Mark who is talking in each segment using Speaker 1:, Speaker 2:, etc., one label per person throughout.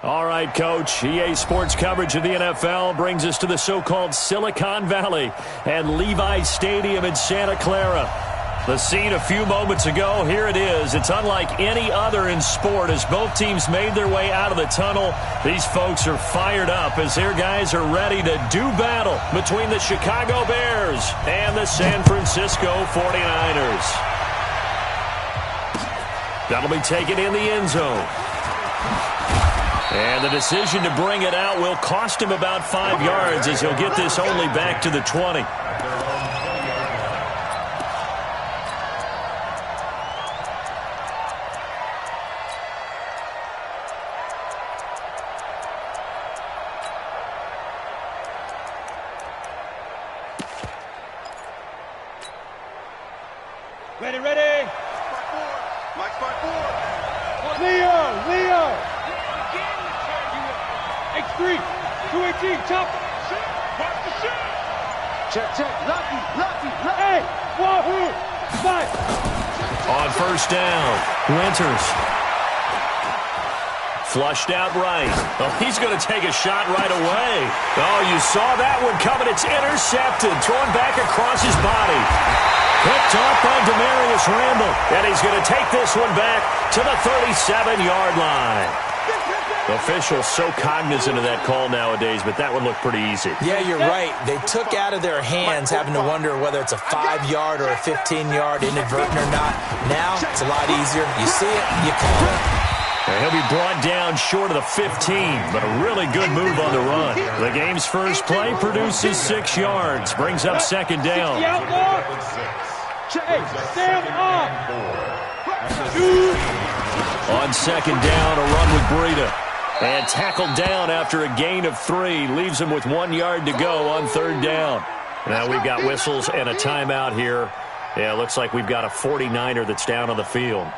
Speaker 1: All right, Coach. EA Sports coverage of the NFL brings us to the so-called Silicon Valley and Levi Stadium in Santa Clara. The scene a few moments ago, here it is. It's unlike any other in sport as both teams made their way out of the tunnel. These folks are fired up as their guys are ready to do battle between the Chicago Bears and the San Francisco 49ers. That'll be taken in the end zone. And the decision to bring it out will cost him about 5 yards as he'll get this only back to the 20.
Speaker 2: Ready. Mike 5-4. Leo. X3, 218, chop. Check. Lucky. Hey, wahoo. 5.
Speaker 1: On first down, Winters. Flushed out right. Oh, he's going to take a shot right away. Oh, you saw that one coming. It's intercepted. Thrown back across his body. Picked off by Demarius Randall. And he's going to take this one back to the 37-yard line. Officials so cognizant of that call nowadays, but that one looked pretty easy.
Speaker 3: Yeah, you're right. They took out of their hands having to wonder whether it's a 5-yard or a 15-yard, inadvertent or not. Now, it's a lot easier. You see it, you call it.
Speaker 1: And he'll be brought down short of the 15, but a really good move on the run. The game's first play produces 6 yards, brings up second down. On second down, a run with Breida. And tackled down after a gain of 3. Leaves him with 1 yard to go on third down. Now we've got whistles and a timeout here. Yeah, looks like we've got a 49er that's down on the field.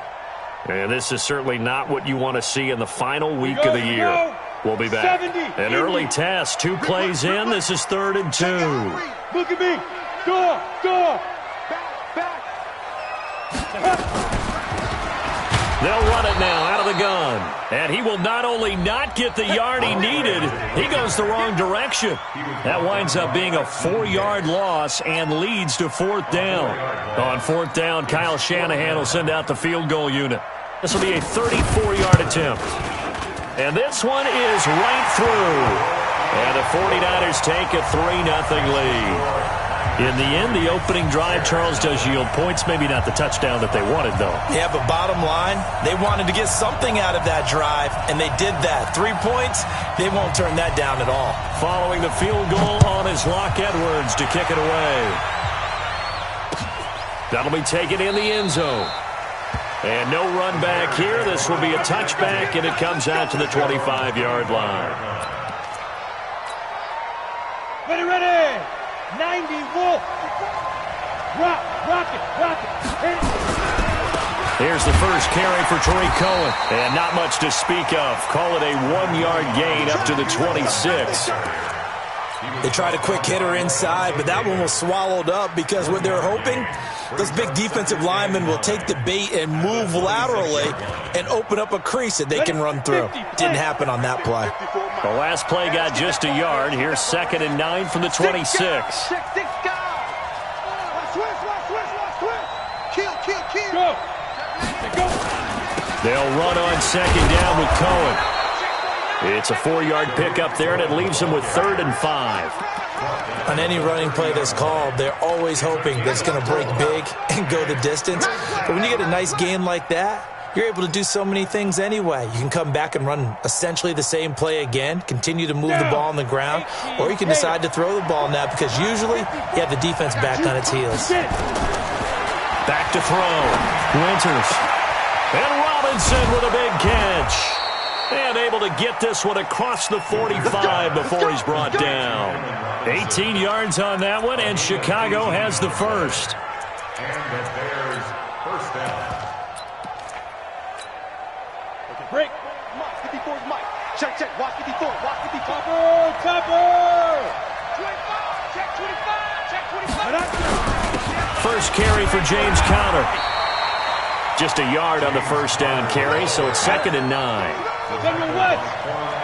Speaker 1: And this is certainly not what you want to see in the final week of the year. We'll be back. An early test. 2 plays in. This is 3rd and 2.
Speaker 2: Look at me. Go. Back.
Speaker 1: They'll run it now out of the gun. And he will not only not get the yard he needed, he goes the wrong direction. That winds up being a 4-yard loss and leads to 4th down. On 4th down, Kyle Shanahan will send out the field goal unit. This will be a 34-yard attempt. And this one is right through. And the 49ers take a 3-0 lead. In the end, the opening drive, Charles, does yield points. Maybe not the touchdown that they wanted, though.
Speaker 3: Yeah, but bottom line, they wanted to get something out of that drive, and they did that. 3 points, they won't turn that down at all.
Speaker 1: Following the field goal on is Locke Edwards to kick it away. That'll be taken in the end zone. And no run back here. This will be a touchback, and it comes out to the 25-yard line.
Speaker 2: Ready. 90 Wolf. Rock it.
Speaker 1: Here's the first carry for Tariq Cohen. And not much to speak of. Call it a 1-yard gain up to the 26.
Speaker 3: They tried a quick hitter inside, but that one was swallowed up because what they're hoping, those big defensive linemen will take the bait and move laterally and open up a crease that they can run through. Didn't happen on that play.
Speaker 1: The last play got just a yard. Here's 2nd and 9 from the 26. They'll run on 2nd down with Cohen. It's a 4-yard pickup there, and it leaves them with 3rd and 5.
Speaker 3: On any running play that's called, they're always hoping that it's going to break big and go the distance. But when you get a nice gain like that, you're able to do so many things anyway. You can come back and run essentially the same play again, continue to move the ball on the ground, or you can decide to throw the ball now because usually you have the defense back on its heels.
Speaker 1: Back to throw. Winters. And Robinson with a big catch. And able to get this one across the 45 before he's brought down. 18 yards on that one, and Chicago has the first.
Speaker 4: And the Bears first down.
Speaker 2: Break. 54's Mike. Check. Watch 54. Topper. 25. Check 25.
Speaker 1: First carry for James Conner. Just a yard on the first down carry, so it's 2nd and 9.
Speaker 2: General West.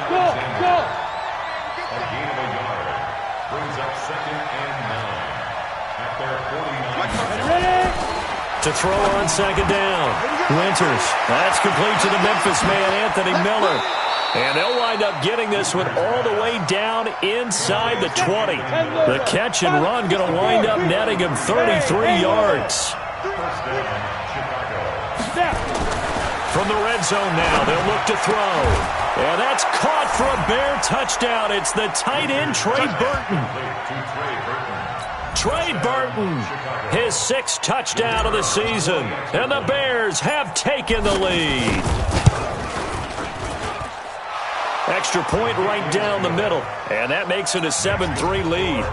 Speaker 2: Go, go.
Speaker 4: A gain of a yard. Brings up 2nd and 9. At their 49.
Speaker 2: Ready?
Speaker 1: To throw on 2nd down. Winters. That's complete to the Memphis man, Anthony Miller. And they'll wind up getting this one all the way down inside the 20. The catch and run going to wind up netting him 33 yards.
Speaker 4: First down, Chicago.
Speaker 1: From the red zone now, they'll look to throw. And that's caught for a Bear touchdown. It's the tight end, Trey Burton. Trey Burton, his 6th touchdown of the season. And the Bears have taken the lead. Extra point right down the middle. And that makes it a 7-3 lead.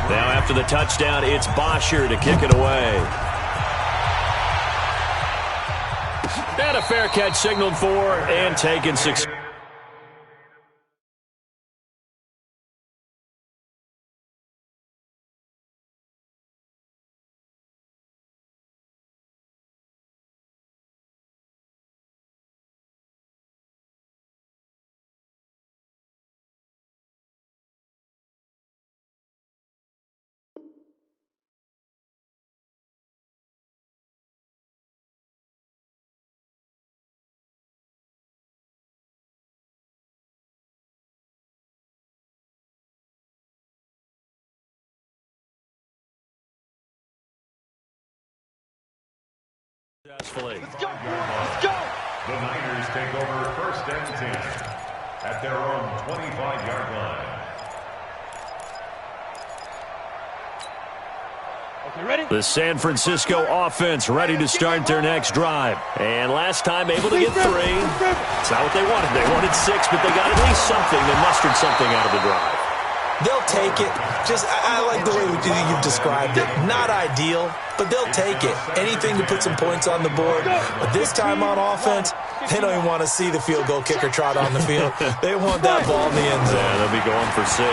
Speaker 1: Now after the touchdown, it's Bosher to kick it away. And a fair catch signaled for and taken 6. Successfully.
Speaker 2: Let's go. Let's go.
Speaker 4: The Niners take over 1st and 10 at their own 25-yard line.
Speaker 2: Okay, ready?
Speaker 1: The San Francisco offense ready to start their next drive. And last time able to get 3. It's not what they wanted. They wanted 6, but they got at least something. They mustered something out of the drive.
Speaker 3: They'll take it. I like the way you've described it. Not ideal, but they'll take it. Anything to put some points on the board. But this time on offense, they don't even want to see the field goal kicker trot on the field. They want that ball in the end zone.
Speaker 1: Yeah, they'll be going for 6.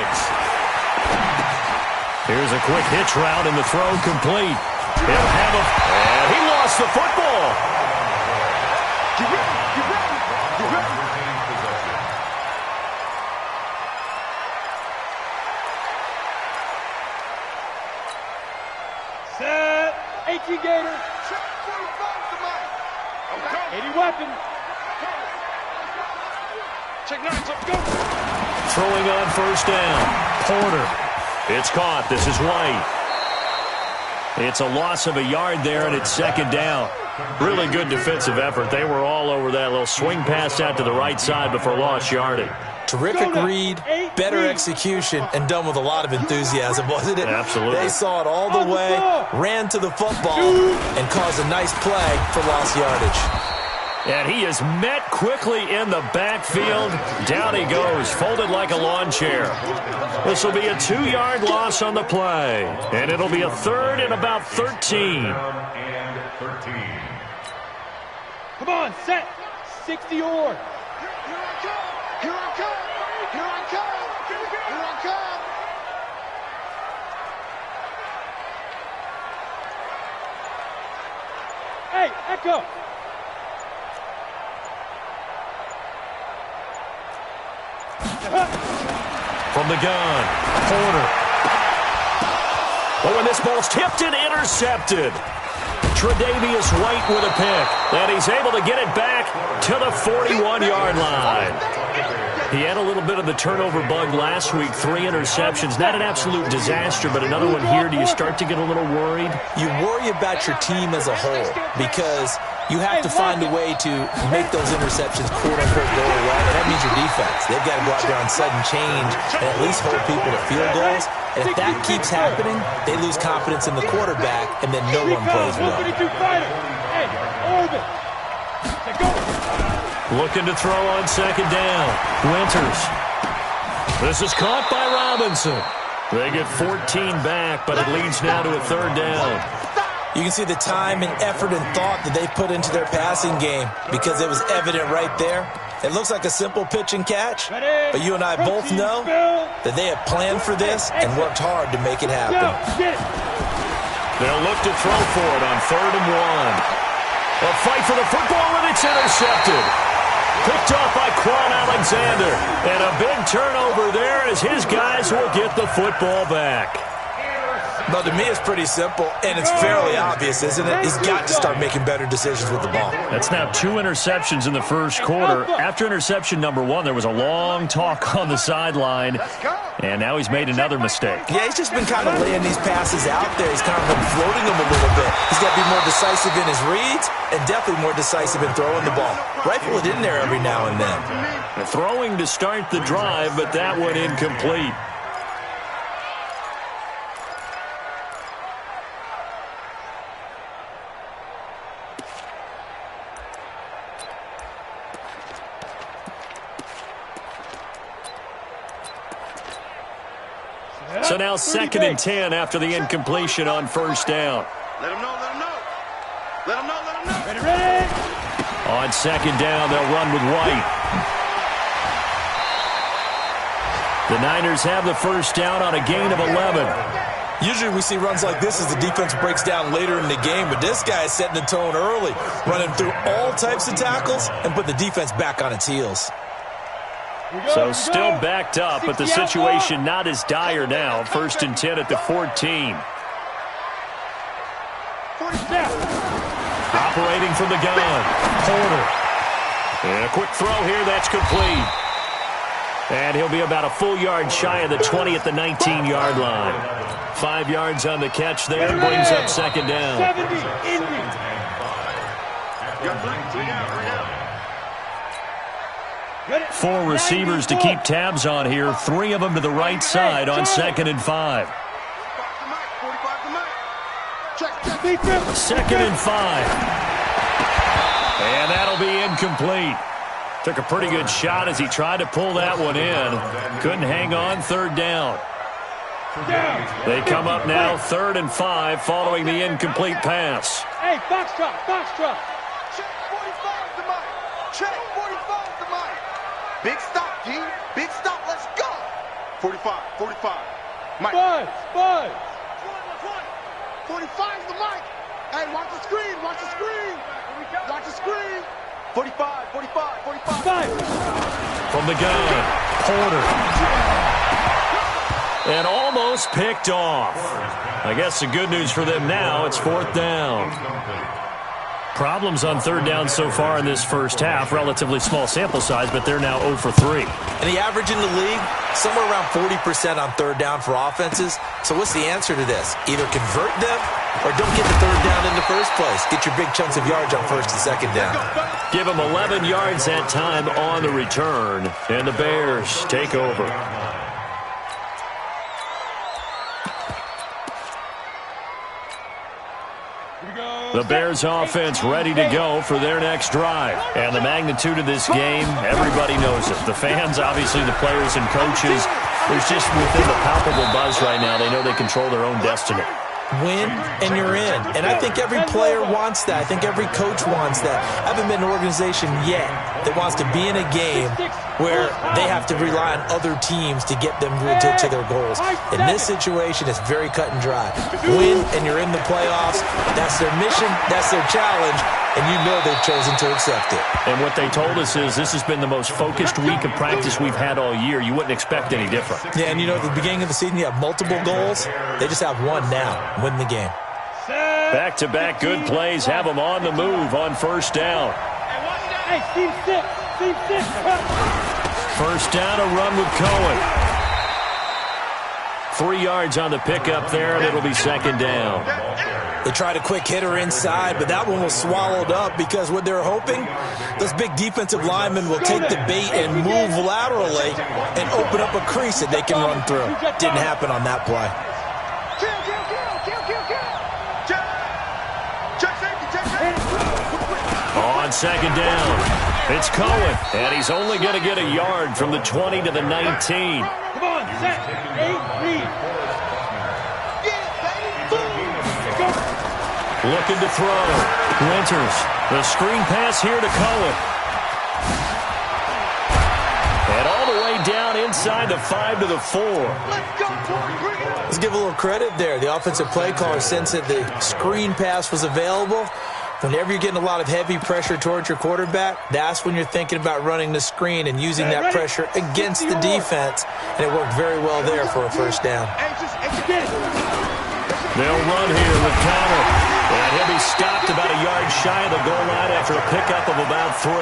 Speaker 1: Here's a quick hitch route and the throw complete. He'll have a... And he lost the football.
Speaker 2: Get ready. Get ready. Get ready. Set. 18 Gator. Check 80 weapon. Check 9. Let's go.
Speaker 1: Throwing on 1st down. Porter. It's caught. This is White. It's a loss of a yard there, and it's 2nd down. Really good defensive effort. They were all over that little swing pass out to the right side before lost yardage.
Speaker 3: Terrific read, better execution, and done with a lot of enthusiasm, wasn't it?
Speaker 1: Absolutely.
Speaker 3: They saw it all the way, ran to the football, and caused a nice play for lost yardage.
Speaker 1: And he is met quickly in the backfield. Down he goes, folded like a lawn chair. This will be a 2-yard loss on the play. And it'll be a 3rd and about 13.
Speaker 4: And 13.
Speaker 2: Come on, set. 60 or.
Speaker 5: Here I come! Here I come! Here I come!
Speaker 2: Hey, Echo!
Speaker 1: From the gun, Porter. Oh, and this ball's tipped and intercepted. Tre'Davious White with a pick. And he's able to get it back to the 41-yard line. He had a little bit of the turnover bug last week, 3 interceptions. Not an absolute disaster, but another one here. Do you start to get a little worried?
Speaker 3: You worry about your team as a whole because you have to find a way to make those interceptions, quote-unquote, go away. And that means your defense. They've got to go out there on sudden change and at least hold people to field goals. And if that keeps happening, they lose confidence in the quarterback, and then no one plays well.
Speaker 2: Hey, Orbit. Go.
Speaker 1: Looking to throw on 2nd down. Winters. This is caught by Robinson. They get 14 back, but it leads now to a 3rd down.
Speaker 3: You can see the time and effort and thought that they put into their passing game because it was evident right there. It looks like a simple pitch and catch, but you and I both know that they have planned for this and worked hard to make it happen.
Speaker 1: They'll look to throw for it on 3rd and 1. A fight for the football, and it's intercepted. Picked off by Quan Alexander. And a big turnover there as his guys will get the football back.
Speaker 3: Well, to me, it's pretty simple, and it's fairly obvious, isn't it? He's got to start making better decisions with the ball.
Speaker 1: That's now 2 interceptions in the first quarter. After interception number 1, there was a long talk on the sideline, and now he's made another mistake.
Speaker 3: Yeah, he's just been kind of laying these passes out there. He's kind of been floating them a little bit. He's got to be more decisive in his reads and definitely more decisive in throwing the ball. Rifle it in there every now and then.
Speaker 1: Throwing to start the drive, but that one incomplete. So now 2nd and 10 after the incompletion on first down.
Speaker 5: Let him know, let him know. Let him know, let him know.
Speaker 2: Ready, ready.
Speaker 1: On 2nd down, they'll run with White. The Niners have the first down on a gain of 11.
Speaker 3: Usually we see runs like this as the defense breaks down later in the game, but this guy is setting the tone early, running through all types of tackles and put the defense back on its heels.
Speaker 1: So still backed up, but the situation not as dire now. 1st and 10 at the 14. Operating from the gun. Porter. And a quick throw here, that's complete. And he'll be about a full yard shy of the 20 at the 19-yard line. 5 yards on the catch there, brings up 2nd down.
Speaker 2: 70, Indy.
Speaker 1: 4 receivers to keep tabs on here. 3 of them to the right side on 2nd and 5. 2nd and 5. And that'll be incomplete. Took a pretty good shot as he tried to pull that one in. Couldn't hang on. 3rd down. They come up now 3rd and 5 following the incomplete pass.
Speaker 2: Hey, Foxtrot, Foxtrot.
Speaker 5: Check 45 to Mike. Check 45 to Mike. Big stop, G. Big stop. Let's go. 45, 45. Mike.
Speaker 2: Buzz.
Speaker 5: 45 to Mike. Hey, watch the screen. Watch the screen. Watch the screen. 45, 45, 45.
Speaker 1: From the gun, Porter. And almost picked off. I guess the good news for them now, it's 4th down. Problems on 3rd down so far in this first half. Relatively small sample size, but they're now 0 for 3.
Speaker 3: And the average in the league, somewhere around 40% on 3rd down for offenses. So what's the answer to this? Either convert them or don't get the 3rd down in the first place. Get your big chunks of yards on 1st and 2nd down.
Speaker 1: Give them 11 yards that time on the return. And the Bears take over. The Bears offense ready to go for their next drive. And the magnitude of this game, everybody knows it. The fans, obviously the players and coaches, there's just within the palpable buzz right now. They know they control their own destiny.
Speaker 3: Win, and you're in. And I think every player wants that. I think every coach wants that. I haven't been in an organization yet that wants to be in a game where they have to rely on other teams to get them to their goals. In this situation, it's very cut and dry. Win, and you're in the playoffs. That's their mission. That's their challenge. And you know they've chosen to accept it.
Speaker 1: And what they told us is this has been the most focused week of practice we've had all year. You wouldn't expect any different.
Speaker 3: Yeah, and you know, at the beginning of the season, you have multiple goals. They just have one now. Win the game.
Speaker 1: Back-to-back good plays have them on the move on 1st down.
Speaker 2: Hey, team 6. Team 6.
Speaker 1: 1st down, a run with Cohen. 3 yards on the pickup there, and it'll be 2nd down.
Speaker 3: They tried a quick hitter inside, but that one was swallowed up because what they're hoping, those big defensive linemen will take the bait and move laterally and open up a crease that they can run through. Didn't happen on that play.
Speaker 1: On 2nd down, it's Cohen, and he's only going to get a yard from the 20 to the 19.
Speaker 2: Come on, set. 8, lead.
Speaker 1: Looking to throw. Winters. The screen pass here to Cohen. And all the way down inside the 5 to the 4.
Speaker 3: Let's give a little credit there. The offensive play caller sensed that the screen pass was available Whenever you're getting a lot of heavy pressure towards your quarterback, that's when you're thinking about running the screen and using that pressure against the defense. And it worked very well there for a first down.
Speaker 1: They'll run here with Connor. And he'll be stopped about a yard shy of the goal line after a pickup of about 3.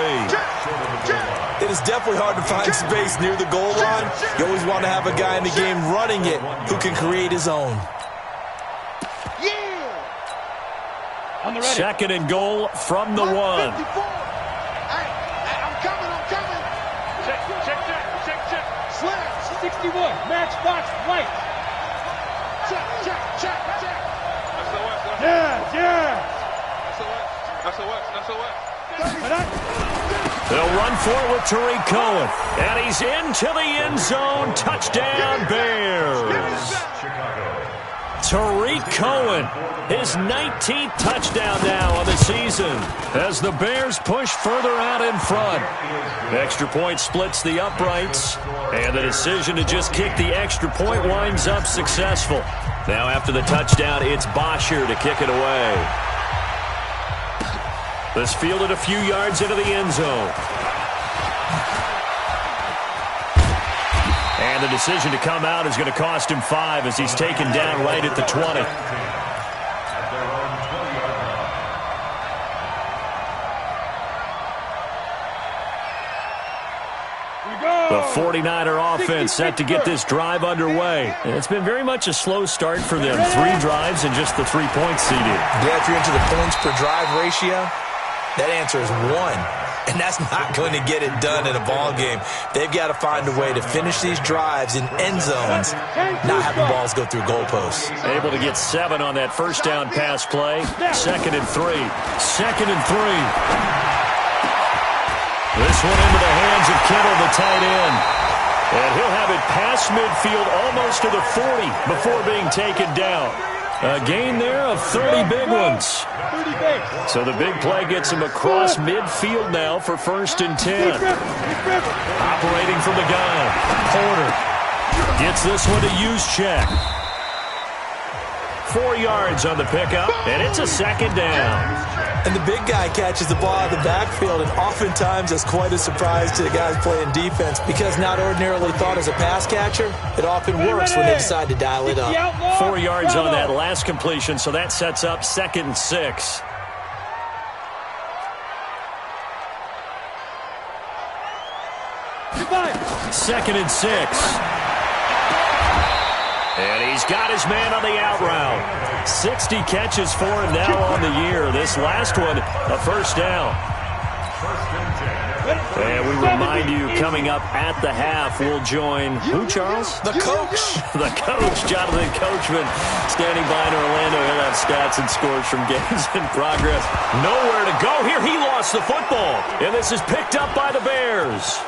Speaker 3: It is definitely hard to find space near the goal line. You always want to have a guy in the game running it who can create his own.
Speaker 1: Second and goal from the 1.
Speaker 2: Hey, I'm coming. Check. Slash. 61. Matchbox right. Check. Yeah.
Speaker 1: They'll run for it with Tariq Cohen. And he's into the end zone. Touchdown, Bears. Tariq Cohen, his 19th touchdown now on the season as the Bears push further out in front. Extra point splits the uprights, and the decision to just kick the extra point winds up successful. Now after the touchdown, it's Bosher to kick it away. This fielded a few yards into the end zone. And the decision to come out is going to cost him 5 as he's taken down right at the 20. The 49er offense set to get this drive underway. And it's been very much a slow start for them. 3 drives and just the 3 points seeded.
Speaker 3: Yeah, if you're into the points per drive ratio, that answer is 1. And that's not going to get it done in a ball game. They've got to find a way to finish these drives in end zones, not having balls go through goalposts.
Speaker 1: Able to get 7 on that first down pass play. 2nd and 3. 2nd and 3. This one into the hands of Kittle, the tight end. And he'll have it past midfield almost to the 40 before being taken down. A gain there of 30 big ones. So the big play gets him across midfield now for 1st and 10. Operating from the gun. Porter gets this one to Juszczyk. 4 yards on the pickup, and it's a 2nd down.
Speaker 3: And the big guy catches the ball out of the backfield, and oftentimes that's quite a surprise to the guys playing defense because not ordinarily thought as a pass catcher, it often works when they decide to dial it up.
Speaker 1: 4 yards on that last completion, so that sets up 2nd and 6. Second and 6. And he's got his man on the out route. 60 catches for him now on the year. This last one, a first down. And we remind you, coming up at the half, we'll join who, Charles?
Speaker 3: The coach.
Speaker 1: The coach, Jonathan Coachman, standing by in Orlando. He'll have stats and scores from games in progress. Nowhere to go here. He lost the football. And this is picked up by the Bears.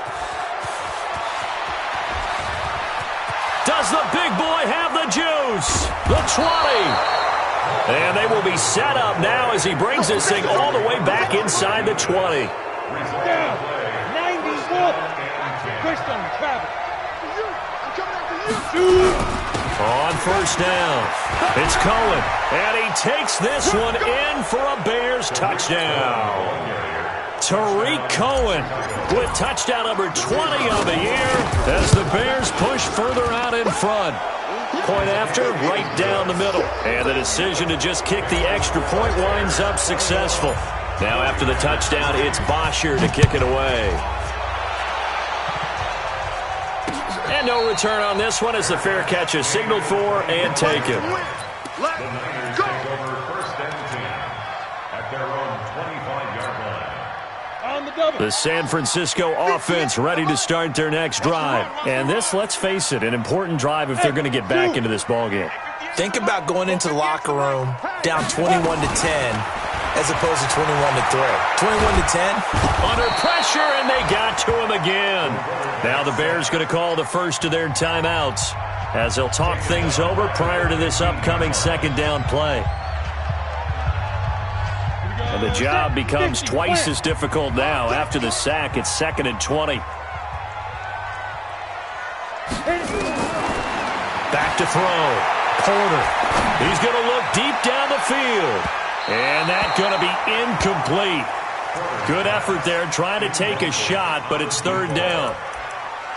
Speaker 1: Does the big boy have the juice? The 20. And they will be set up now as he brings this thing all the way back inside the 20.
Speaker 2: 90. Pushed on Travis.
Speaker 1: On first down, it's Cohen. And he takes this one in for a Bears touchdown. Tariq Cohen with touchdown number 20 on the year as the Bears push further out in front. Point after, right down the middle. And the decision to just kick the extra point winds up successful. Now after the touchdown, it's Bosher to kick it away. And no return on this one as the fair catch is signaled for and taken.
Speaker 4: Let's go. First and 10 at their own 25-yard line.
Speaker 1: The San Francisco offense ready to start their next drive. And this, let's face it, an important drive if they're going to get back into this ballgame.
Speaker 3: Think about going into the locker room down 21-10 as opposed to 21-3. 21-10.
Speaker 1: Under pressure, and they got to him again. Now the Bears going to call the first of their timeouts as they'll talk things over prior to this upcoming second down play. And the job becomes twice as difficult now. After the sack, it's 2nd and 20. Back to throw. Porter. He's going to look deep down the field. And that's going to be incomplete. Good effort there, trying to take a shot, but it's third down.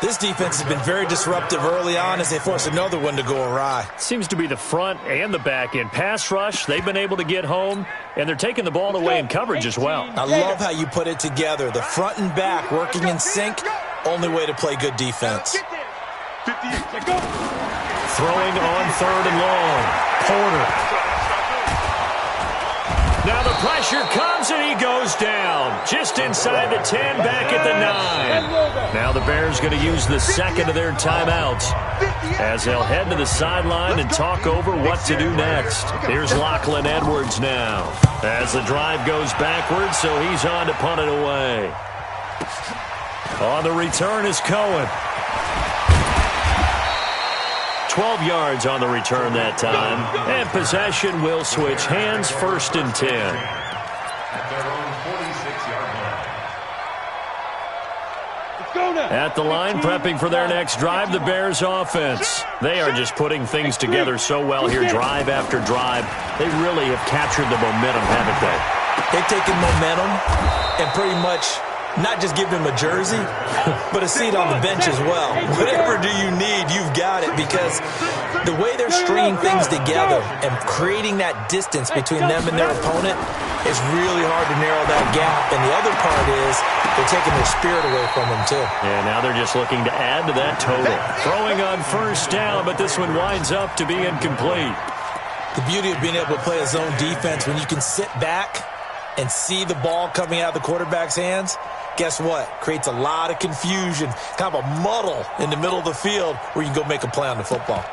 Speaker 3: This defense has been very disruptive early on as they force another one to go awry.
Speaker 1: Seems to be the front and the back end. Pass rush, they've been able to get home, and they're taking the ball away in coverage as well.
Speaker 3: I love how you put it together. The front and back working in sync, only way to play good defense.
Speaker 1: Throwing on third and long. Porter. Now the pressure comes and he goes down. Just inside the 10, back at the 9. Now the Bears going to use the second of their timeouts as they'll head to the sideline and talk over what to do next. Here's Lachlan Edwards now as the drive goes backwards, so he's on to punt it away. On the return is Cohen. 12 yards on the return that time. And possession will switch hands, first and 10.
Speaker 4: At their own 46-yard line.
Speaker 1: At the line, prepping for their next drive, the Bears offense. They are just putting things together so well here, drive after drive. They really have captured the momentum, haven't they?
Speaker 3: They've taken momentum and pretty much not just give him a jersey, but a seat on the bench as well. Whatever do you need, you've got it, because the way they're stringing things together and creating that distance between them and their opponent is really hard to narrow that gap. And the other part is they're taking their spirit away from them, too.
Speaker 1: And now they're just looking to add to that total. Throwing on first down, but this one winds up to be incomplete.
Speaker 3: The beauty of being able to play a zone defense when you can sit back and see the ball coming out of the quarterback's hands, guess what? Creates a lot of confusion, kind of a muddle in the middle of the field where you can go make a play on the football.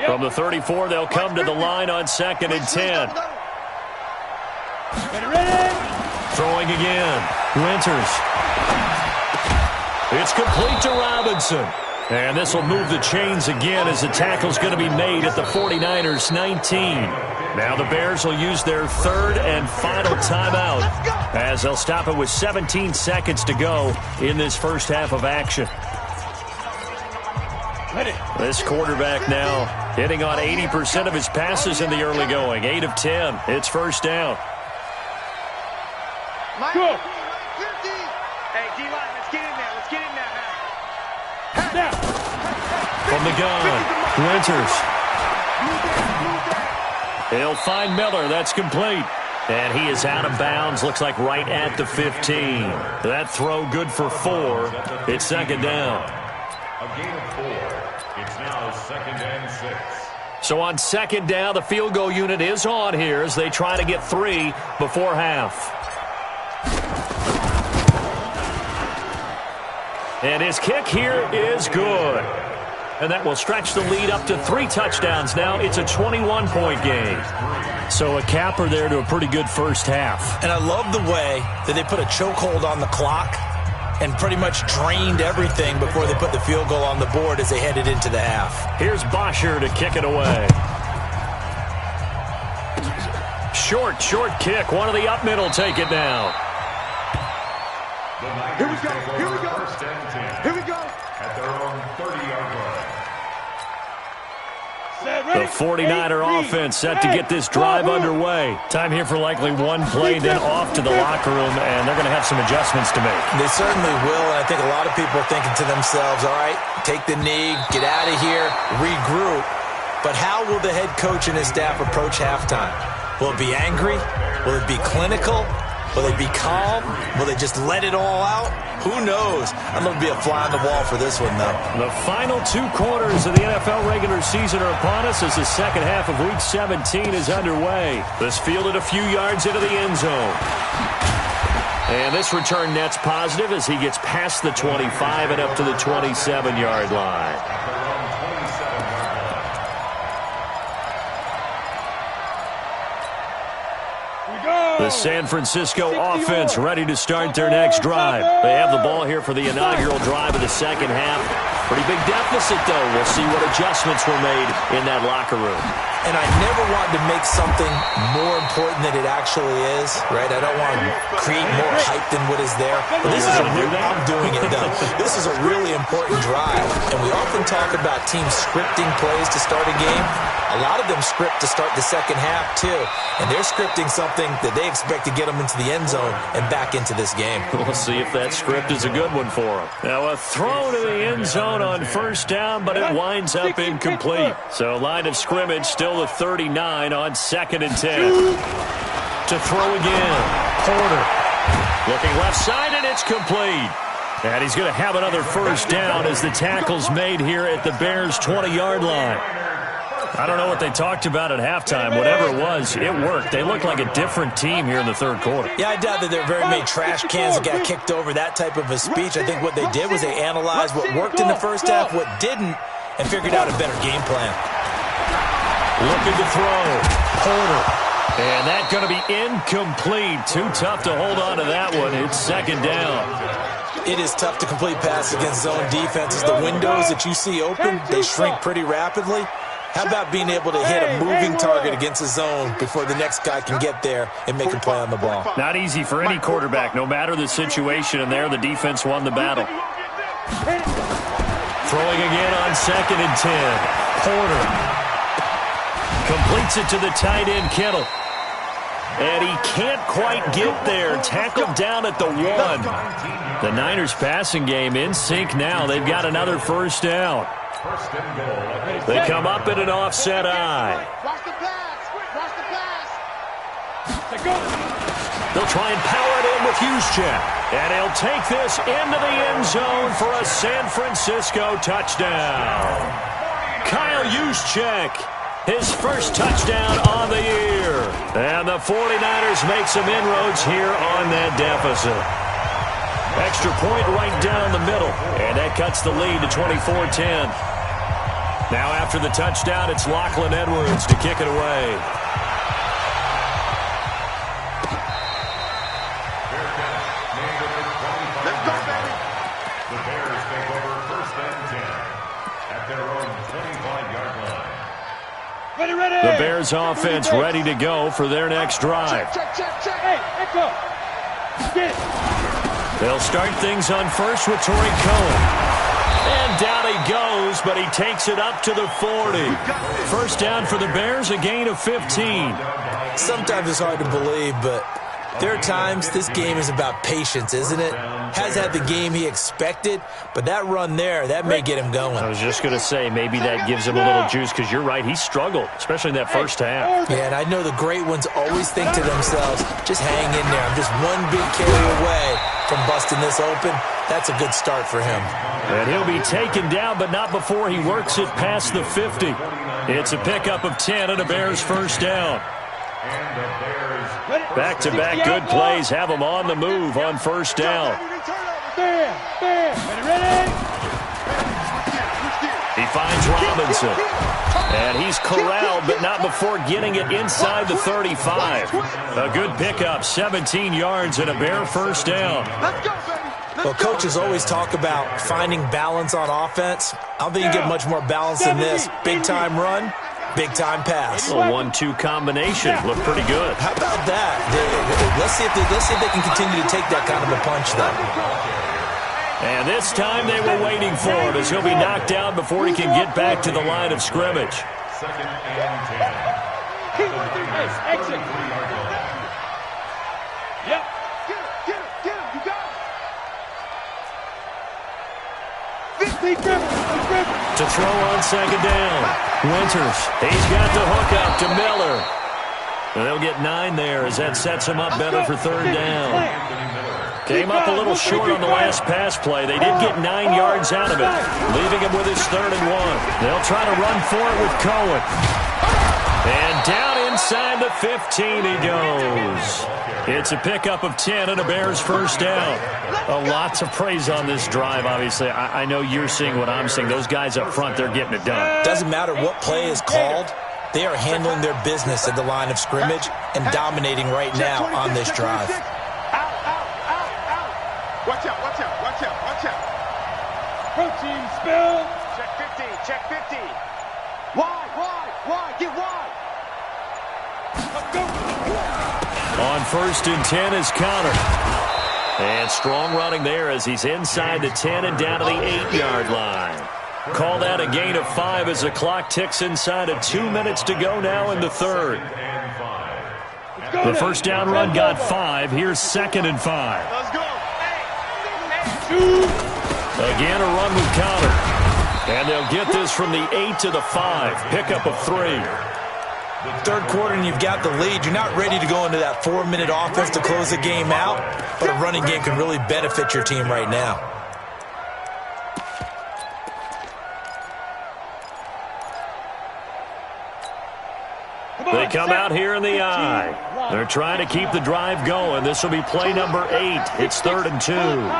Speaker 1: From the 34, they'll come to the line on second and 10. Throwing again. Winters. It's complete to Robinson. And this will move the chains again as the tackle's going to be made at the 49ers' 19. Now the Bears will use their third and final timeout as they'll stop it with 17 seconds to go in this first half of action. This quarterback now hitting on 80% of his passes in the early going. 8 of 10. It's first down.
Speaker 2: Go.
Speaker 5: Hey, D-line, let's get in there. Let's get in there.
Speaker 1: From the gun, Winters. He'll find Miller. That's complete. And he is out of bounds. Looks like right at the 15. That throw good for 4. It's second down.
Speaker 4: A gain of 4. It's now second and 6.
Speaker 1: So on second down, the field goal unit is on here as they try to get 3 before half. And his kick here is good. And that will stretch the lead up to 3 touchdowns now. It's a 21-point game. So a capper there to a pretty good first half.
Speaker 3: And I love the way that they put a chokehold on the clock and pretty much drained everything before they put the field goal on the board as they headed into the half.
Speaker 1: Here's Bosher to kick it away. Short kick. One of the up middle take it down.
Speaker 2: Here we go. Here we go.
Speaker 4: First and 10.
Speaker 2: Here we go.
Speaker 4: At their own 30-yard line.
Speaker 1: The 49er offense set to get this drive underway. Time here for likely one play, then off to the locker room, and they're going to have some adjustments to make.
Speaker 3: They certainly will, and I think a lot of people are thinking to themselves, all right, take the knee, get out of here, regroup. But how will the head coach and his staff approach halftime? Will it be angry? Will it be clinical? Will they be calm? Will they just let it all out? Who knows? I'd love to be a fly on the wall for this one, though.
Speaker 1: The final 2 quarters of the NFL regular season are upon us as the second half of Week 17 is underway. This fielded a few yards into the end zone. And this return net's positive as he gets past the 25 and up to the 27-yard line. The San Francisco offense ready to start their next drive. They have the ball here for the inaugural drive of the second half. Pretty big deficit, though. We'll see what adjustments were made in that locker room.
Speaker 3: And I never want to make something more important than it actually is, right? I don't want to create more hype than what is there. But this is I'm doing it, though. This is a really important drive. And we often talk about teams scripting plays to start a game. A lot of them script to start the second half, too. And they're scripting something that they expect to get them into the end zone and back into this game.
Speaker 1: We'll see if that script is a good one for them. Now, a throw to the end zone on first down, but it winds up incomplete. So, line of scrimmage still the 39 on 2nd and 10. To throw again. Porter. Looking left side, and it's complete. And he's going to have another first down as the tackle's made here at the Bears' 20-yard line. I don't know what they talked about at halftime. Whatever it was, it worked. They look like a different team here in the third quarter.
Speaker 3: Yeah, I doubt that there are very many trash cans that got kicked over, that type of a speech. I think what they did was they analyzed what worked in the first half, what didn't, and figured out a better game plan.
Speaker 1: Looking to throw. Porter. And that's going to be incomplete. Too tough to hold on to that one. It's 2nd down.
Speaker 3: It is tough to complete passes against zone defenses. The windows that you see open, they shrink pretty rapidly. How about being able to hit a moving target against a zone before the next guy can get there and make a play on the ball?
Speaker 1: Not easy for any quarterback, no matter the situation, and there the defense won the battle. Throwing again on 2nd and 10. Porter completes it to the tight end, Kittle. And he can't quite get there. Tackled down at the 1. The Niners passing game in sync now. They've got another first down. They come up in an offset eye.
Speaker 2: Watch the pass. Watch the pass.
Speaker 1: They'll try and power it in with Juszczyk. And he'll take this into the end zone for a San Francisco touchdown. Kyle Juszczyk, his first touchdown on the year. And the 49ers make some inroads here on that deficit. Extra point right down the middle. And that cuts the lead to 24-10. Now after the touchdown, it's Lachlan Edwards to kick it away.
Speaker 5: Let's go, baby.
Speaker 4: The Bears take over 1st and 10 at their own 25-yard line.
Speaker 2: Ready.
Speaker 1: The Bears offense ready to go for their next drive.
Speaker 2: Check. Hey, echo. Get it.
Speaker 1: They'll start things on first with Torrey Cohen. And down he goes, but he takes it up to the 40. First down for the Bears, a gain of 15.
Speaker 3: Sometimes it's hard to believe, but there are times this game is about patience, isn't it? Has had the game he expected, but that run there, that may get him going.
Speaker 1: I was just going to say, maybe that gives him a little juice, because you're right, he struggled, especially in that first half.
Speaker 3: Yeah, and I know the great ones always think to themselves, just hang in there. I'm just one big carry away from busting this open. That's a good start for him.
Speaker 1: And he'll be taken down, but not before he works it past the 50. It's a pickup of 10 and a Bears first down. Back-to-back good plays have him on the move on first down.
Speaker 2: Ready.
Speaker 1: He finds Robinson. And he's corralled, but not before getting it inside the 35. A good pickup, 17 yards and a Bear first down.
Speaker 5: Let's go, baby.
Speaker 3: Well, coaches always talk about finding balance on offense. I don't think you get much more balance than this. Big-time run, big-time pass.
Speaker 1: A 1-2 combination. Looked pretty good.
Speaker 3: How about that? Let's see if they can continue to take that kind of a punch, though.
Speaker 1: And this time they were waiting for him as he'll be knocked down before he can get back to the line of scrimmage.
Speaker 4: 2nd and 10.
Speaker 2: Exit. Yep.
Speaker 5: Get him. You got it.
Speaker 1: To throw on second down. Winters, he's got the hook up to Miller. And they'll get 9 there as that sets him up better for third down. Came up a little short on the last pass play. They did get 9 yards out of it, leaving him with his 3rd and 1. They'll try to run for it with Cohen. And down inside the 15 he goes. It's a pickup of 10 and a Bears first down. Lots of praise on this drive, obviously. I know you're seeing what I'm seeing. Those guys up front, they're getting it done.
Speaker 3: Doesn't matter what play is called. They are handling their business at the line of scrimmage and dominating right now on this drive.
Speaker 5: Watch out.
Speaker 2: Proteins. Bill.
Speaker 5: Check 50, check 50. Wide, get wide.
Speaker 2: Let's go.
Speaker 1: On 1st and 10 is Connor. And strong running there as he's inside the 10 and down to the 8-yard line. Call that a gain of 5 as the clock ticks inside of 2 minutes to go now in the third. The first down run got 5. Here's 2nd and 5.
Speaker 5: Let's go.
Speaker 1: Again, a run with Connor. And they'll get this from the 8 to the 5. Pickup of 3.
Speaker 3: Third quarter and you've got the lead. You're not ready to go into that 4-minute offense to close the game out, but a running game can really benefit your team right now.
Speaker 1: They come out here in the I. They're trying to keep the drive going. This will be play number 8. It's 3rd and 2.
Speaker 5: No.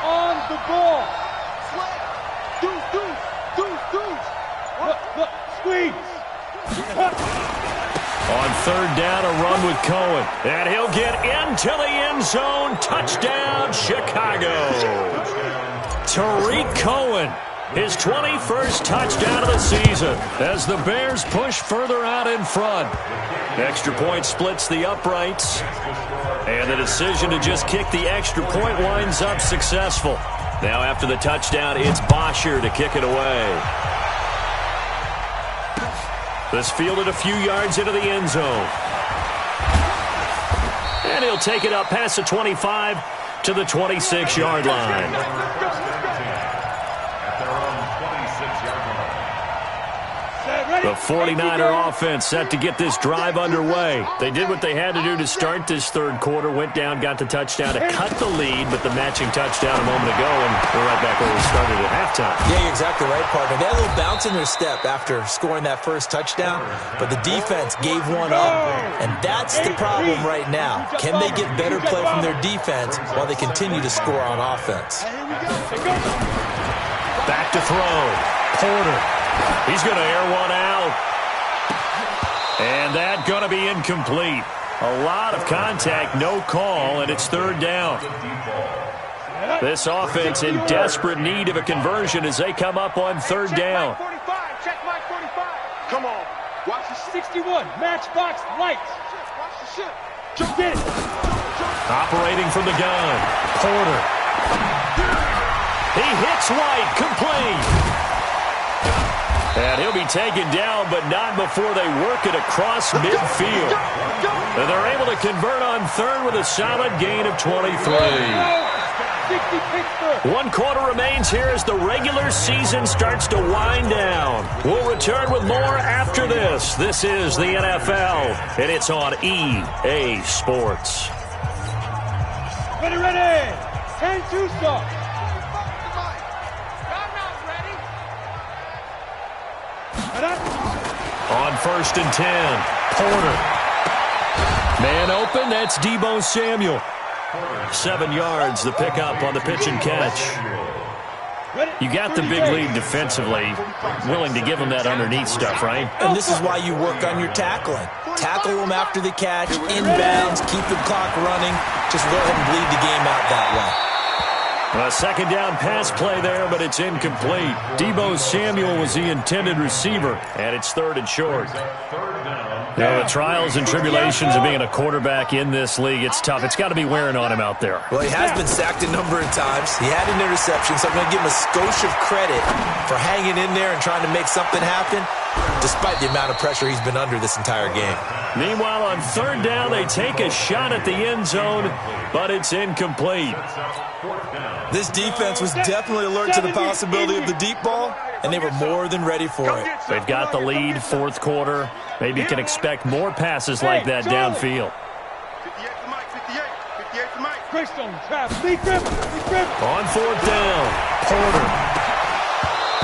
Speaker 2: On the ball.
Speaker 5: Deuce.
Speaker 2: Look, squeeze.
Speaker 1: On 3rd down, a run with Cohen. And he'll get into the end zone. Touchdown, Chicago. Tariq Cohen, his 21st touchdown of the season as the Bears push further out in front. Extra point splits the uprights. And the decision to just kick the extra point winds up successful. Now after the touchdown, it's Bosher to kick it away. This fielded a few yards into the end zone. And he'll take it up past the 25 to the 26-yard line. The 49er offense set to get this drive underway. They did what they had to do to start this third quarter, went down, got the touchdown to cut the lead, but the matching touchdown a moment ago, and we're right back where we started at halftime.
Speaker 3: Yeah, you're exactly right, partner. They had a little bounce in their step after scoring that first touchdown, but the defense gave one up, and that's the problem right now. Can they get better play from their defense while they continue to score on offense?
Speaker 1: Back to throw. Porter. He's going to air one out. And that going to be incomplete. A lot of contact, no call, and it's 3rd down. This offense in desperate need of a conversion as they come up on 3rd down.
Speaker 5: Check Mike 45. Come on. Watch the
Speaker 2: 61, matchbox lights.
Speaker 5: Watch the ship.
Speaker 2: Get it.
Speaker 1: Operating from the gun. Porter. He hits White, complete. And he'll be taken down, but not before they work it across midfield. And they're able to convert on 3rd with a solid gain of 23. 1 quarter remains here as the regular season starts to wind down. We'll return with more after this. This is the NFL, and it's on EA Sports.
Speaker 2: Ready. 10-2 stop.
Speaker 1: On 1st and 10, Porter. Man open, that's Deebo Samuel. 7 yards, the pickup on the pitch and catch. You got the big lead defensively, willing to give them that underneath stuff, right?
Speaker 3: And this is why you work on your tackling. Tackle them after the catch, inbounds, keep the clock running. Just go ahead and bleed the game out that way.
Speaker 1: A 2nd down pass play there, but it's incomplete. Deebo Samuel was the intended receiver, and it's 3rd and short. Now, the trials and tribulations of being a quarterback in this league, it's tough. It's got to be wearing on him out there.
Speaker 3: Well, he has been sacked a number of times. He had an interception, so I'm going to give him a skosh of credit for hanging in there and trying to make something happen, despite the amount of pressure he's been under this entire game.
Speaker 1: Meanwhile, on 3rd down, they take a shot at the end zone, but it's incomplete.
Speaker 3: This defense was definitely alert to the possibility of the deep ball, and they were more than ready for it.
Speaker 1: They've got the lead, 4th quarter. Maybe you can expect more passes like that downfield.
Speaker 5: 58 for Mike, 58 for Mike.
Speaker 2: Greystone, trap, big grip.
Speaker 1: On 4th down, Porter.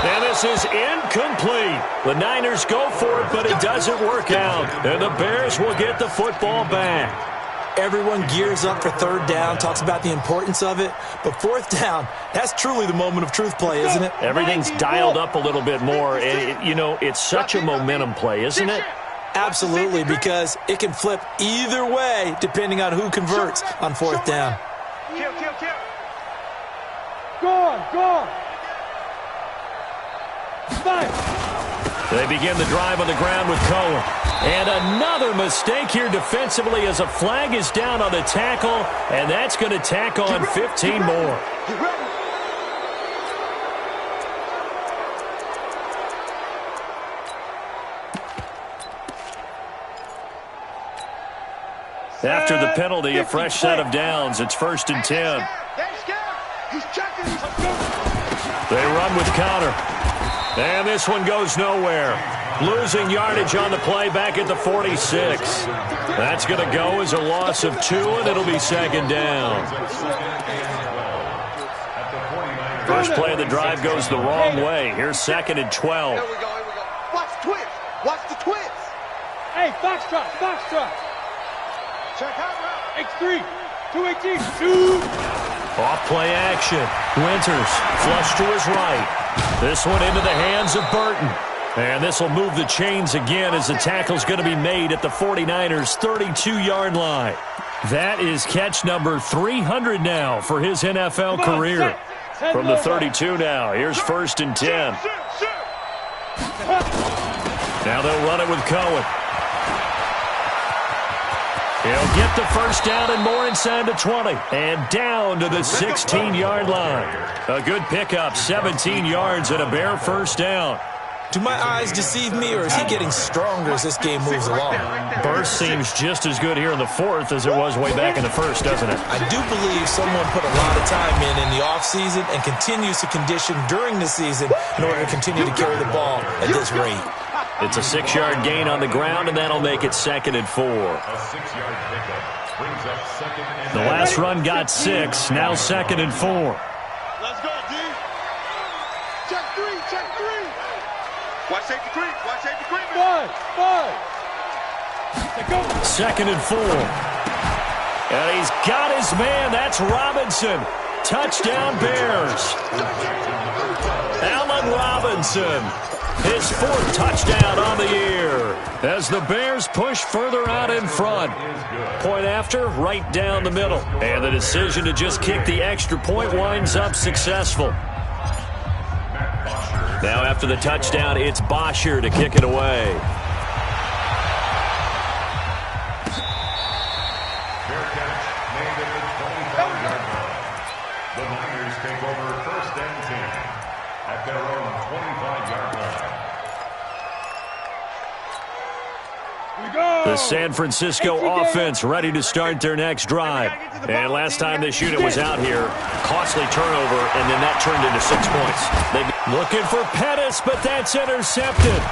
Speaker 1: And this is incomplete. The Niners go for it, but it doesn't work out. And the Bears will get the football back.
Speaker 3: Everyone gears up for 3rd down, talks about the importance of it. But 4th down, that's truly the moment of truth play, isn't it?
Speaker 1: Everything's dialed up a little bit more. And, it's such a momentum play, isn't it?
Speaker 3: Absolutely, because it can flip either way depending on who converts on 4th down.
Speaker 5: Kill.
Speaker 2: Gone.
Speaker 1: They begin the drive on the ground with Cohen. And another mistake here defensively as a flag is down on the tackle, and that's going to tack on 15 more. After the penalty, a fresh set of downs. It's 1st and 10. They run with Connor. And this one goes nowhere. Losing yardage on the play back at the 46. That's going to go as a loss of 2, and it'll be 2nd down. First play of the drive goes the wrong way. Here's 2nd and 12.
Speaker 5: Here we go. Watch the twist. Watch the twist.
Speaker 2: Hey, Foxtrot. Check out route. X3. 218. Shoot.
Speaker 1: Off play action. Winters flush to his right. This one into the hands of Burton. And this will move the chains again as the tackle's going to be made at the 49ers' 32-yard line. That is catch number 300 now for his NFL career. From the 32 now, here's 1st and 10. Now they'll run it with Cohen. He'll get the first down and more inside the 20. And down to the 16-yard line. A good pickup, 17 yards and a bare first down.
Speaker 3: Do my eyes deceive me, or is he getting stronger as this game moves along?
Speaker 1: Burst seems just as good here in the 4th as it was way back in the 1st, doesn't it?
Speaker 3: I do believe someone put a lot of time in the offseason and continues to condition during the season in order to continue to carry the ball at this rate.
Speaker 1: It's a 6-yard gain on the ground, and that'll make it 2nd and 4.
Speaker 4: A 6-yard pickup brings up 2nd and 4.
Speaker 1: The last run got 6, now 2nd and 4.
Speaker 5: Let's go, D. Check 3. Watch safety creep.
Speaker 2: Five.
Speaker 1: 2nd and 4. And he's got his man. That's Robinson. Touchdown Bears. Allen Robinson. His 4th touchdown on the year as the Bears push further out in front. Point after, right down the middle. And the decision to just kick the extra point winds up successful. Now after the touchdown, it's Bosher to kick it away.
Speaker 4: Fair catch made at the 25-yard line. The Niners take over 1st and 10 at their own 25-yard line.
Speaker 1: The San Francisco offense ready to start their next drive. And last time this unit was out here, costly turnover, and then that turned into 6 points. Looking for Pettis, but that's intercepted.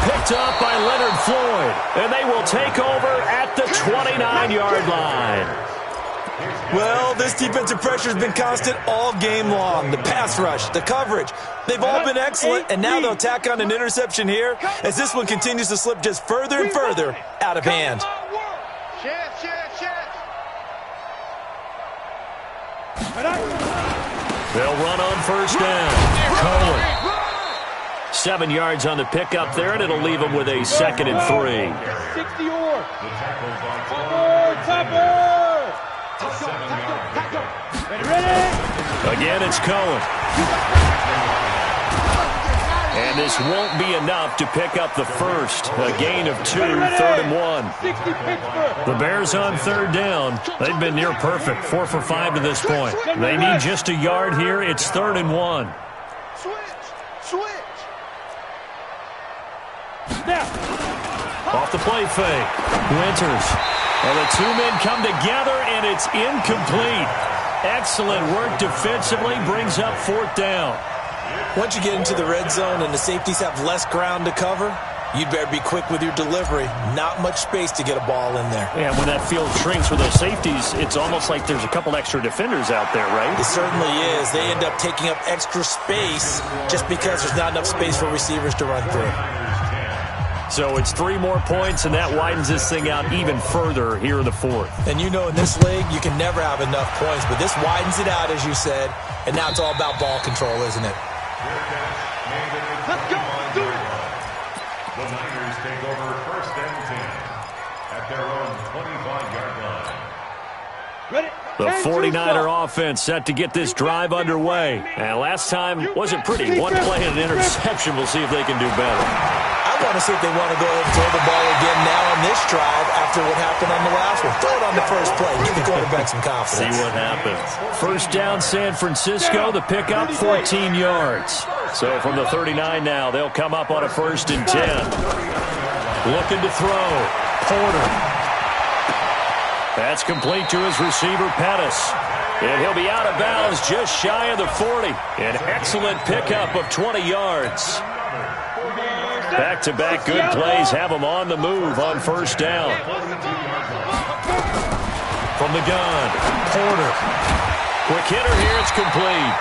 Speaker 1: Picked up by Leonard Floyd, and they will take over at the 29-yard line.
Speaker 3: Well, this defensive pressure has been constant all game long. The pass rush, the coverage, they've all been excellent, and now they'll tack on an interception here as this one continues to slip just further and further out of hand.
Speaker 1: They'll run on 1st down. Cohen. 7 yards on the pickup there, and it'll leave them with a 2nd and 3.
Speaker 2: 60
Speaker 4: The tackle's on
Speaker 2: Topper.
Speaker 4: a 7-yard pickup.
Speaker 2: Ready?
Speaker 1: Again, it's Cohen. And this won't be enough to pick up the first. A gain of 2, 3rd and 1.
Speaker 2: 60 Pittsburgh.
Speaker 1: The Bears on 3rd down. They've been near perfect, 4 for 5 to this point. They need just a yard here. It's 3rd and 1.
Speaker 5: Switch.
Speaker 1: Off the play fake. Winters. And the 2 men come together, and it's incomplete. Excellent work defensively. Brings up 4th down.
Speaker 3: Once you get into the red zone and the safeties have less ground to cover, you'd better be quick with your delivery. Not much space to get a ball in there.
Speaker 1: Yeah, when that field shrinks for those safeties, it's almost like there's a couple extra defenders out there, right?
Speaker 3: It certainly is. They end up taking up extra space just because there's not enough space for receivers to run through.
Speaker 1: So it's 3 more points, and that widens this thing out even further here in the 4th.
Speaker 3: And you know in this league, you can never have enough points, but this widens it out, as you said, and now it's all about ball control, isn't it?
Speaker 5: Let's go. Do it.
Speaker 4: The Niners take over 1st and 10 at their own 25-yard line.
Speaker 2: Ready?
Speaker 1: The 49er offense set to get this drive underway. And last time wasn't pretty. One play and an interception. We'll see if they can do better.
Speaker 3: I want to see if they want to go ahead and throw the ball again now on this drive after what happened on the last one. Throw it on the first play. Give the quarterback some confidence.
Speaker 1: See what happens. First down, San Francisco. The pickup, 14 yards. So from the 39 now, they'll come up on a 1st and 10. Looking to throw. Porter. That's complete to his receiver, Pettis. And he'll be out of bounds just shy of the 40. An excellent pickup of 20 yards. Back-to-back good plays have him on the move on 1st down. From the gun, Porter. Quick hitter here, it's complete.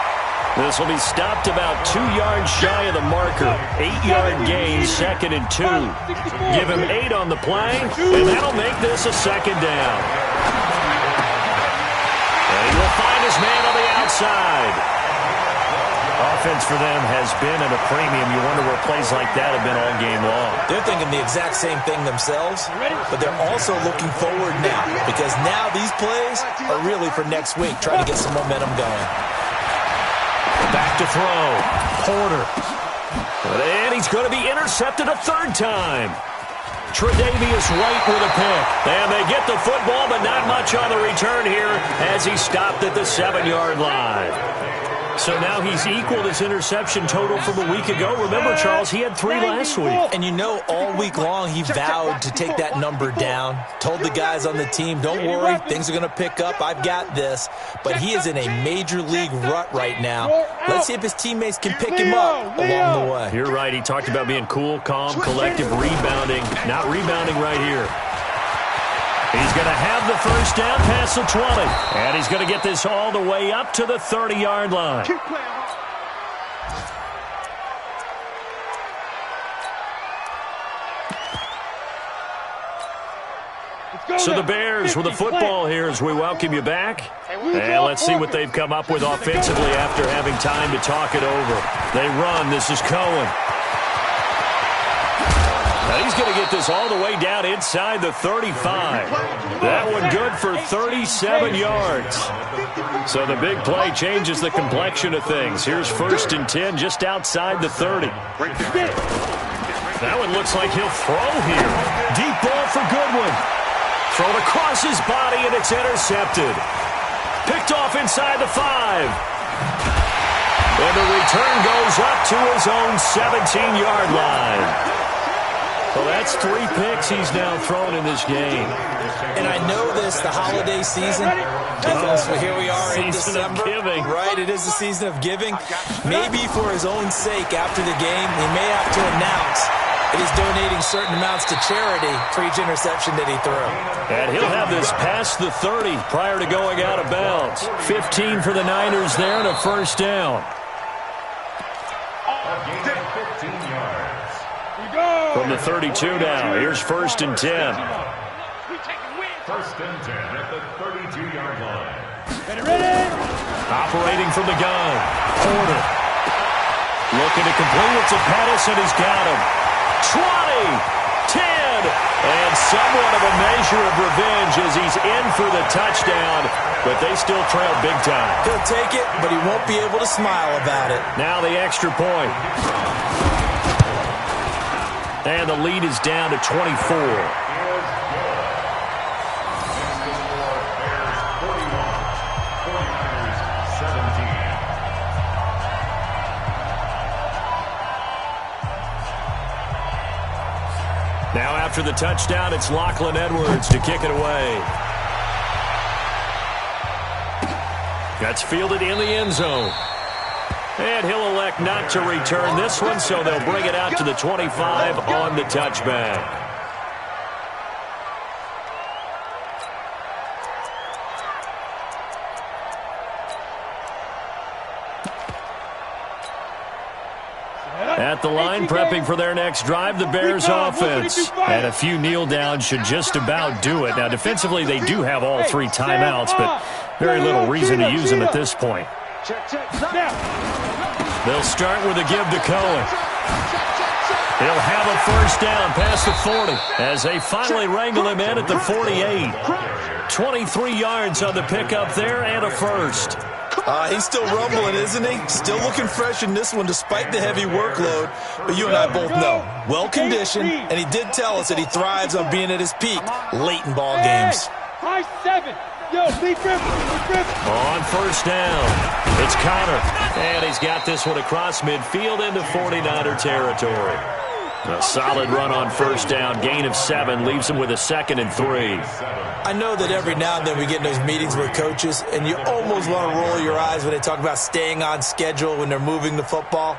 Speaker 1: This will be stopped about 2 yards shy of the marker. 8-yard gain, 2nd and 2. Give him 8 on the play, and that'll make this a 2nd down. And he will find his man on the outside. Offense for them has been at a premium. You wonder where plays like that have been all game long.
Speaker 3: They're thinking the exact same thing themselves, but they're also looking forward now because now these plays are really for next week, trying to get some momentum going.
Speaker 1: Back to throw. Porter. And he's going to be intercepted a 3rd time. Tre'Davious White with a pick. And they get the football, but not much on the return here as he stopped at the 7-yard line. So now he's equaled his interception total from a week ago. Remember, Charles, he had 3 last week.
Speaker 3: And you know, all week long he vowed to take that number down. Told the guys on the team, don't worry, things are going to pick up. I've got this. But he is in a major league rut right now. Let's see if his teammates can pick him up along the way.
Speaker 1: You're right. He talked about being cool, calm, collective, rebounding. Not rebounding right here. He's going to have the 1st down past the 20. And he's going to get this all the way up to the 30-yard line. So the Bears with the football here as we welcome you back. And let's see what they've come up with offensively after having time to talk it over. They run. This is Cohen. Now he's going to get this all the way down inside the 35. That one good for 37 yards. So the big play changes the complexion of things. Here's 1st and 10 just outside the 30. That one looks like he'll throw here. Deep ball for Goodwin. Thrown across his body, and it's intercepted. Picked off inside the 5. And the return goes up to his own 17-yard line. Well, that's 3 picks he's now thrown in this game.
Speaker 3: And I know this, the holiday season, because here we are in December. Right, it is the season of giving. Maybe for his own sake, after the game, he may have to announce that he's donating certain amounts to charity for each interception that he threw.
Speaker 1: And he'll have this past the 30 prior to going out of bounds. 15 for the Niners there and a 1st down. From the 32 now, here's 1st and 10.
Speaker 4: 1st and 10 at the 32-yard line.
Speaker 1: Operating from the gun, Porter. Looking to complete it to Pettis, and he's got him. 20, 10, and somewhat of a measure of revenge as he's in for the touchdown, but they still trail big time.
Speaker 3: He'll take it, but he won't be able to smile about it.
Speaker 1: Now the extra point. And the lead is down to 24. Now after the touchdown, it's Lachlan Edwards to kick it away. That's fielded in the end zone. And he'll elect not to return this one, so they'll bring it out to the 25 on the touchback. At the line, prepping for their next drive, the Bears offense. And a few kneel downs should just about do it. Now, defensively, they do have all 3 timeouts, but very little reason to use them at this point. They'll start with a give to Cohen. He'll have a first down past the 40 as they finally wrangle him in at the 48. 23 yards on the pickup there and a first.
Speaker 3: He's still rumbling, isn't he? Still looking fresh in this one despite the heavy workload. But you and I both know, well-conditioned, and he did tell us that he thrives on being at his peak late in ball games.
Speaker 2: High 7. Yo, lead grip.
Speaker 1: On first down, it's Connor. And he's got this one across midfield into 49er territory. A solid run on first down. Gain of 7 leaves him with a 2nd and 3.
Speaker 3: I know that every now and then we get in those meetings with coaches, and you almost want to roll your eyes when they talk about staying on schedule when they're moving the football.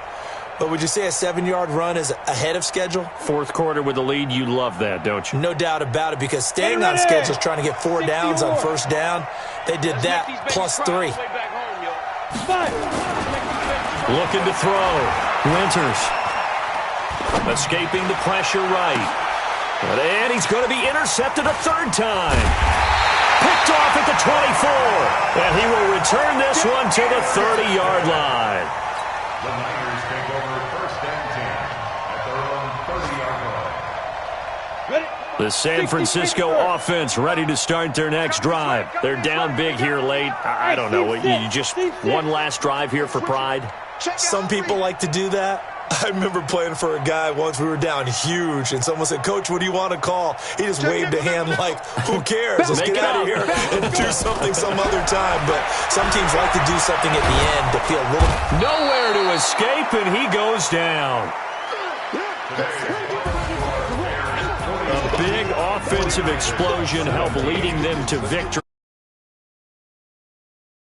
Speaker 3: But would you say a 7-yard run is ahead of schedule?
Speaker 1: Fourth quarter with the lead, you love that, don't you?
Speaker 3: No doubt about it, because staying on schedule is trying to get 4 downs on first down. They did that plus 3.
Speaker 1: Looking to throw. Winters. Escaping the pressure right. And he's going to be intercepted a 3rd time. Picked off at the 24. And he will return this one to the 30-yard line.
Speaker 4: The Niners take over first and 10 at their own 30-yard line.
Speaker 1: The San Francisco offense ready to start their next drive. They're down big here late. I don't know. You just one last drive here for pride?
Speaker 3: Some people like to do that. I remember playing for a guy once. We were down huge, and someone said, "Coach, what do you want to call?" He just waved a hand like, "Who cares? Let's get out of here and do something some other time." But some teams like to do something at the end to feel a little...
Speaker 1: Nowhere to escape, and he goes down. A big offensive explosion helped leading them to victory.